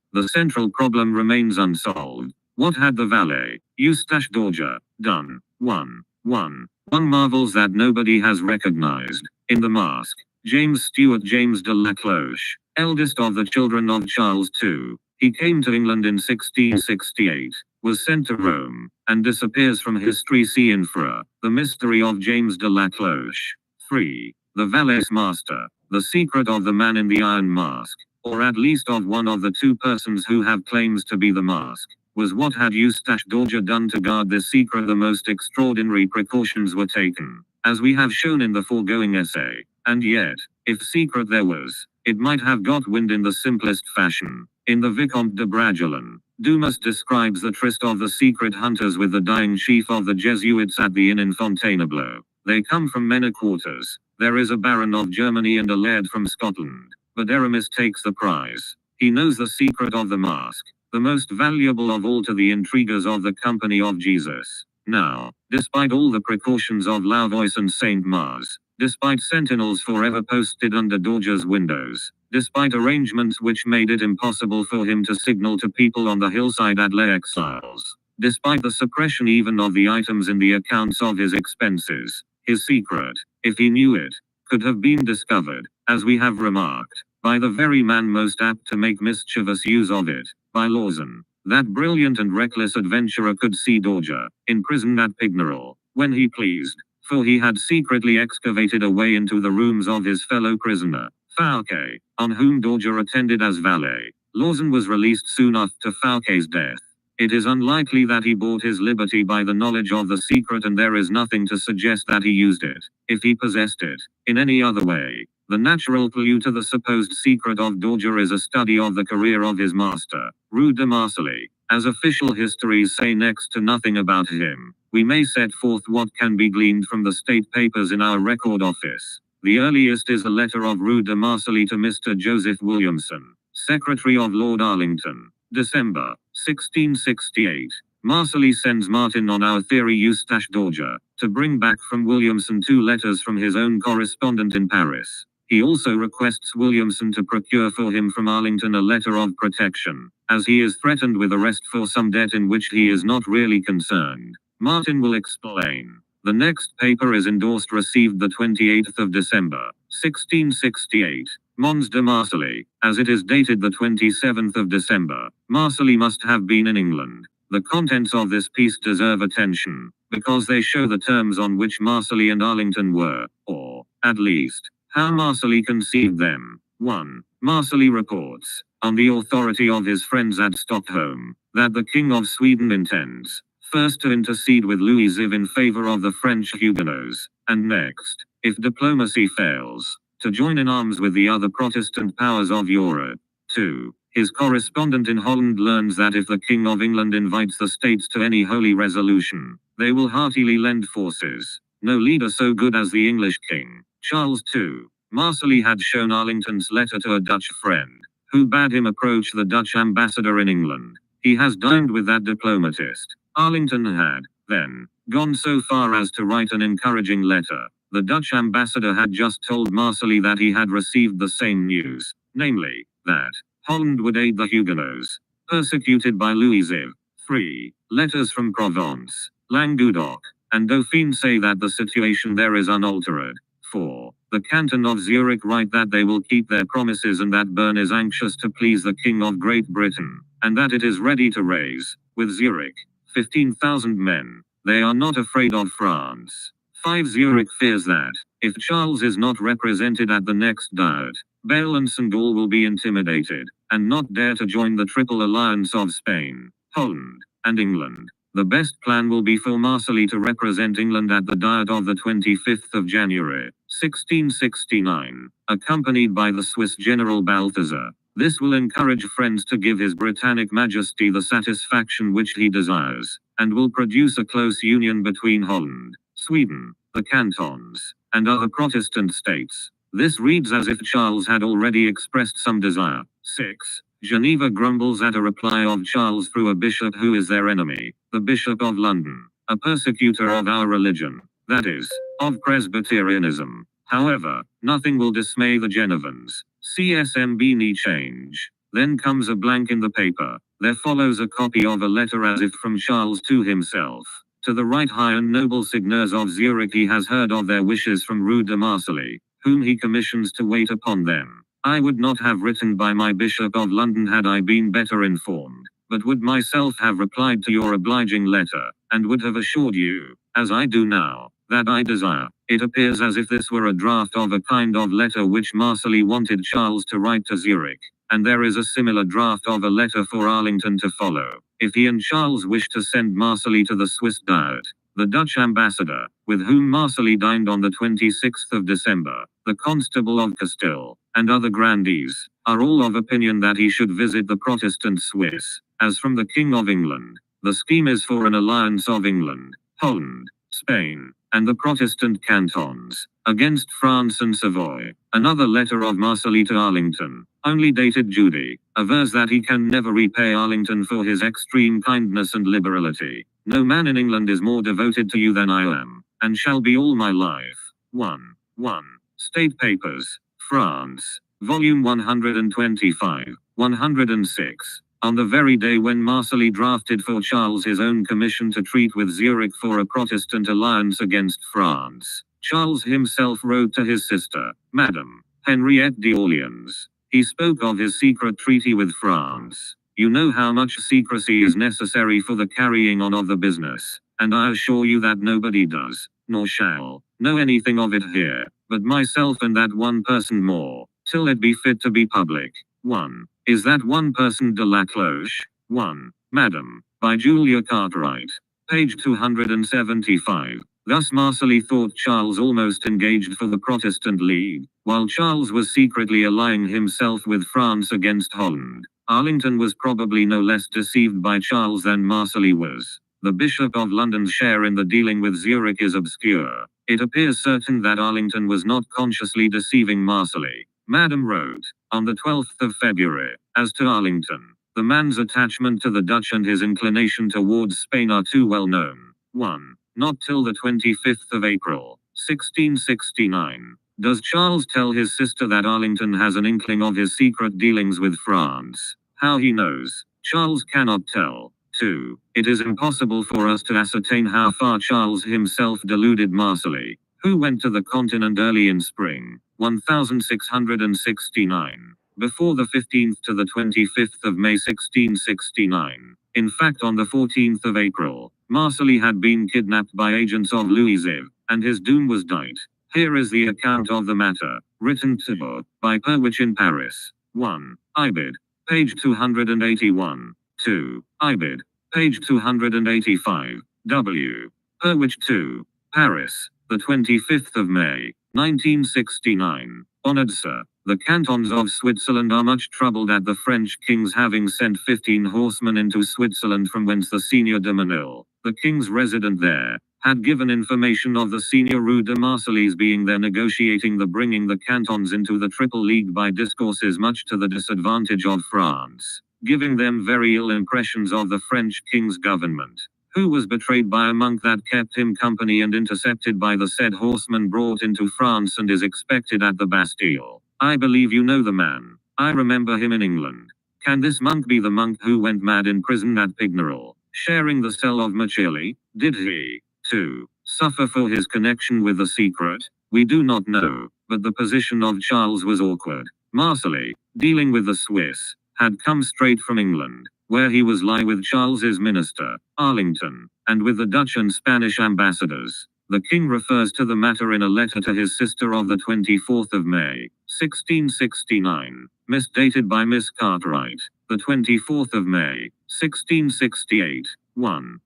The central problem remains unsolved. What had the valet, Eustache Dorja, done? 1. One marvels that nobody has recognized. In the mask, James Stuart James de la Cloche, eldest of the children of Charles II, he came to England in 1668, was sent to Rome, and disappears from history. See infra, The Mystery of James de la Cloche. 3. The valet's master, the secret of the man in the iron mask, or at least of one of the two persons who have claims to be the mask, was what had Eustache Dorja done to guard this secret. The most extraordinary precautions were taken, as we have shown in the foregoing essay, and yet, if secret there was, it might have got wind in the simplest fashion. In the Vicomte de Bragelonne, Dumas describes the tryst of the secret hunters with the dying chief of the Jesuits at the inn in Fontainebleau. They come from many quarters. There is a baron of Germany and a laird from Scotland, but Aramis takes the prize. He knows the secret of the mask, the most valuable of all to the intriguers of the Company of Jesus. Now, despite all the precautions of Lauvois and Saint Mars, despite sentinels forever posted under Dorja's windows, despite arrangements which made it impossible for him to signal to people on the hillside at Les Exiles, despite the suppression even of the items in the accounts of his expenses, his secret, if he knew it, could have been discovered, as we have remarked, by the very man most apt to make mischievous use of it, by Lawson. That brilliant and reckless adventurer could see Dorja, in prison at Pignerol, when he pleased, for he had secretly excavated a way into the rooms of his fellow prisoner, Fouquet, on whom Dorja attended as valet. Lawson was released soon after Fouquet's death. It is unlikely that he bought his liberty by the knowledge of the secret, and there is nothing to suggest that he used it, if he possessed it, in any other way. The natural clue to the supposed secret of Dorja is a study of the career of his master, Rue de Marseille. As official histories say next to nothing about him, we may set forth what can be gleaned from the state papers in our record office. The earliest is a letter of Rue de Marseille to Mr. Joseph Williamson, Secretary of Lord Arlington, December 1668. Marseille sends Martin on our theory Eustache Dorja, to bring back from Williamson 2 letters from his own correspondent in Paris. He also requests Williamson to procure for him from Arlington a letter of protection, as he is threatened with arrest for some debt in which he is not really concerned. Martin will explain. The next paper is endorsed received the 28th of December, 1668. Mons de Marseille, as it is dated the 27th of December. Marseille must have been in England. The contents of this piece deserve attention, because they show the terms on which Marseille and Arlington were, or, at least, how Marseille conceived them. 1. Marsali reports, on the authority of his friends at Stockholm, that the King of Sweden intends, first to intercede with Louis XI in favor of the French Huguenots, and next, if diplomacy fails, to join in arms with the other Protestant powers of Europe. 2. His correspondent in Holland learns that if the King of England invites the states to any holy resolution, they will heartily lend forces. No leader so good as the English King, Charles II. Marsali had shown Arlington's letter to a Dutch friend, who bade him approach the Dutch ambassador in England. He has dined with that diplomatist. Arlington had, then, gone so far as to write an encouraging letter. The Dutch ambassador had just told Marsali that he had received the same news, namely, that Holland would aid the Huguenots, persecuted by Louis XI. 3. Letters from Provence, Languedoc, and Dauphine say that the situation there is unaltered. 4. The canton of Zurich write that they will keep their promises and that Bern is anxious to please the King of Great Britain, and that it is ready to raise, with Zurich, 15,000 men. They are not afraid of France. 5. Zurich fears that, if Charles is not represented at the next Diet, Bale and St. Gall will be intimidated, and not dare to join the Triple Alliance of Spain, Holland, and England. The best plan will be for Marsali to represent England at the Diet of the 25th of January, 1669, accompanied by the Swiss General Balthazar. This will encourage friends to give His Britannic Majesty the satisfaction which he desires, and will produce a close union between Holland, Sweden, the cantons, and other Protestant states. This reads as if Charles had already expressed some desire. 6. Geneva grumbles at a reply of Charles through a bishop who is their enemy, the Bishop of London, a persecutor of our religion, that is, of Presbyterianism. However, nothing will dismay the Genevans. CSMB need change. Then comes a blank in the paper. There follows a copy of a letter as if from Charles to himself. To the right high and noble seigneurs of Zurich he has heard of their wishes from Rue de Marsali, whom he commissions to wait upon them. I would not have written by my Bishop of London had I been better informed, but would myself have replied to your obliging letter, and would have assured you, as I do now, that I desire. It appears as if this were a draft of a kind of letter which Marsali wanted Charles to write to Zurich, and there is a similar draft of a letter for Arlington to follow, if he and Charles wish to send Marsali to the Swiss Diet. The Dutch ambassador, with whom Marsali dined on the 26th of December, the Constable of Castile, and other grandees, are all of opinion that he should visit the Protestant Swiss. As from the King of England, the scheme is for an alliance of England, Holland, Spain, and the Protestant cantons, against France and Savoy. Another letter of Marsali to Arlington, only dated Judy, avers that he can never repay Arlington for his extreme kindness and liberality. No man in England is more devoted to you than I am, and shall be all my life. 1. State Papers, France, Volume 125, 106. On the very day when Marsali drafted for Charles his own commission to treat with Zurich for a Protestant alliance against France, Charles himself wrote to his sister, Madame Henriette d'Orleans. He spoke of his secret treaty with France. You know how much secrecy is necessary for the carrying on of the business, and I assure you that nobody does, nor shall, know anything of it here, but myself and that one person more, till it be fit to be public. 1. Is that one person de la Cloche? 1. Madam, by Julia Cartwright. Page 275. Thus Marsali thought Charles almost engaged for the Protestant League, while Charles was secretly allying himself with France against Holland. Arlington was probably no less deceived by Charles than Marsali was. The Bishop of London's share in the dealing with Zurich is obscure. It appears certain that Arlington was not consciously deceiving Marsali. Madam wrote, on the 12th of February, as to Arlington, the man's attachment to the Dutch and his inclination towards Spain are too well known. 1. Not till the 25th of April, 1669, does Charles tell his sister that Arlington has an inkling of his secret dealings with France. How he knows, Charles cannot tell. 2. It is impossible for us to ascertain how far Charles himself deluded Marsali, who went to the continent early in spring, 1669, before the 15th to the 25th of May 1669. In fact, on the 14th of April, Marsali had been kidnapped by agents of Louis XI, and his doom was dight. Here is the account of the matter, written to by Perwich in Paris. 1. Ibid. Page 281. 2. Ibid. Page 285. W. Perwich 2. Paris, the 25th of May, 1969. Honored Sir, the cantons of Switzerland are much troubled at the French king's having sent 15 horsemen into Switzerland, from whence the Seigneur de Manille, the king's resident there, had given information of the Seigneur Rue de Marseilles being there negotiating the bringing the cantons into the Triple League by discourses much to the disadvantage of France, giving them very ill impressions of the French king's government, who was betrayed by a monk that kept him company and intercepted by the said horseman brought into France and is expected at the Bastille. I believe you know the man. I remember him in England. Can this monk be the monk who went mad in prison at Pignerol, sharing the cell of Machiavelli? Did he, too, suffer for his connection with the secret? We do not know, but the position of Charles was awkward. Marseilles, dealing with the Swiss, had come straight from England, where he was lie with Charles's minister, Arlington, and with the Dutch and Spanish ambassadors. The king refers to the matter in a letter to his sister of the 24th of May, 1669, misdated by Miss Cartwright, the 24th of May, 1668, 1.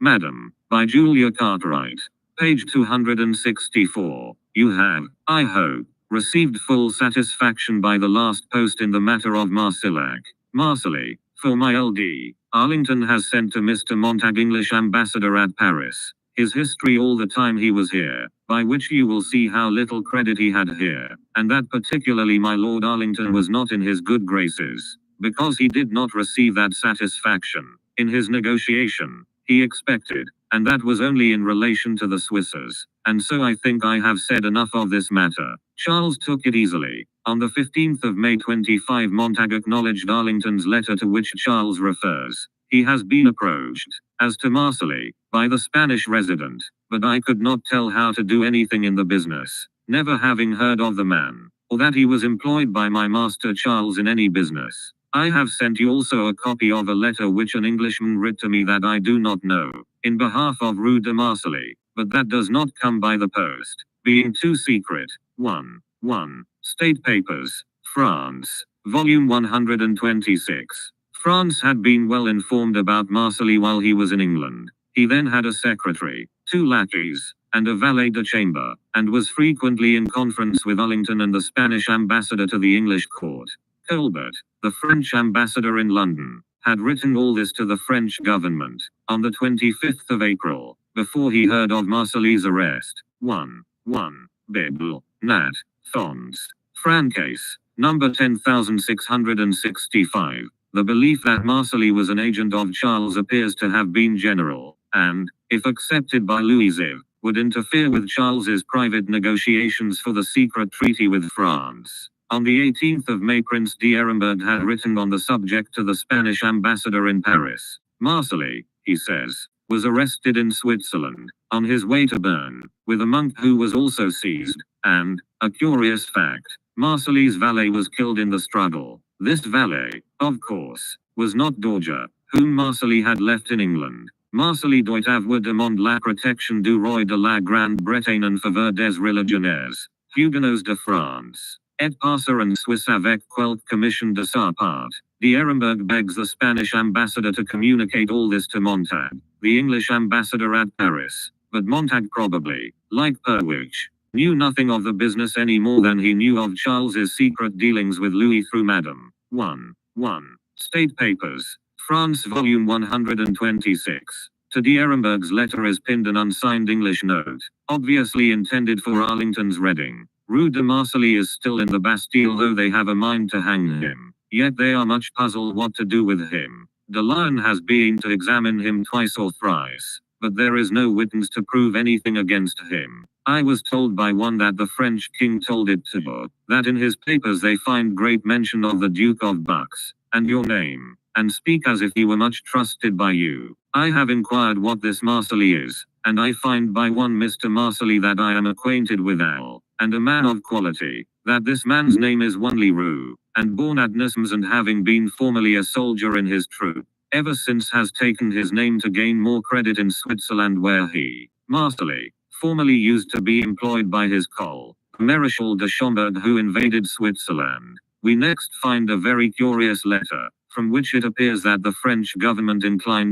Madam, by Julia Cartwright, page 264. You have, I hope, received full satisfaction by the last post in the matter of Marseilles. For my LD, Arlington has sent to Mr. Montag, English ambassador at Paris, his history all the time he was here, by which you will see how little credit he had here, and that particularly my Lord Arlington was not in his good graces, because he did not receive that satisfaction, in his negotiation, he expected, and that was only in relation to the Swisses, and so I think I have said enough of this matter. Charles took it easily. On the 15th of May 25, Montag acknowledged Arlington's letter to which Charles refers. He has been approached, as to Marseilles, by the Spanish resident, but I could not tell how to do anything in the business, never having heard of the man, or that he was employed by my master Charles in any business. I have sent you also a copy of a letter which an Englishman writ to me that I do not know, in behalf of Rue de Marseilles, but that does not come by the post, being too secret. 1. State Papers, France, Volume 126. France had been well informed about Marseilles while he was in England. He then had a secretary, 2 lackeys, and a valet de chamber, and was frequently in conference with Arlington and the Spanish ambassador to the English court. Colbert, the French ambassador in London, had written all this to the French government, on the 25th of April, before he heard of Marseilles' arrest. 1. Bible, Nat. Thons. Francais, number 10665. The belief that Marseilles was an agent of Charles appears to have been general, and, if accepted by Louis XIV, would interfere with Charles's private negotiations for the secret treaty with France. On the 18th of May, Prince d'Aremberg had written on the subject to the Spanish ambassador in Paris. Marseilles, he says, was arrested in Switzerland, on his way to Bern, with a monk who was also seized, and, a curious fact, Marseilles' valet was killed in the struggle. This valet, of course, was not Dorger, whom Marseilles had left in England. Marseilles doit avoir demandé la protection du roi de la Grande-Bretagne en faveur des religionnaires, Huguenots de France, et passer en Suisse avec quelque commission de sa part. D'Aremberg begs the Spanish ambassador to communicate all this to Montag, the English ambassador at Paris, but Montag probably, like Perwich, knew nothing of the business any more than he knew of Charles's secret dealings with Louis through Madame. 1. State Papers, France Volume 126. To d'Aremberg's letter is pinned an unsigned English note, obviously intended for Arlington's reading. Rue de Marseilles is still in the Bastille, though they have a mind to hang him, yet they are much puzzled what to do with him. De Lion has been to examine him twice or thrice, but there is no witness to prove anything against him. I was told by one that the French king told it to, that in his papers they find great mention of the Duke of Bucks, and your name, and speak as if he were much trusted by you. I have inquired what this Marseilles is, and I find by one Mr. Marseilles that I am acquainted with Al, and a man of quality, that this man's name is Wanley Roux, and born at Nismes, and having been formerly a soldier in his troop, ever since has taken his name to gain more credit in Switzerland, where he, Marseilles, formerly used to be employed by his Col, Maréchal de Schomberg, who invaded Switzerland. We next find a very curious letter, from which it appears that the French government inclined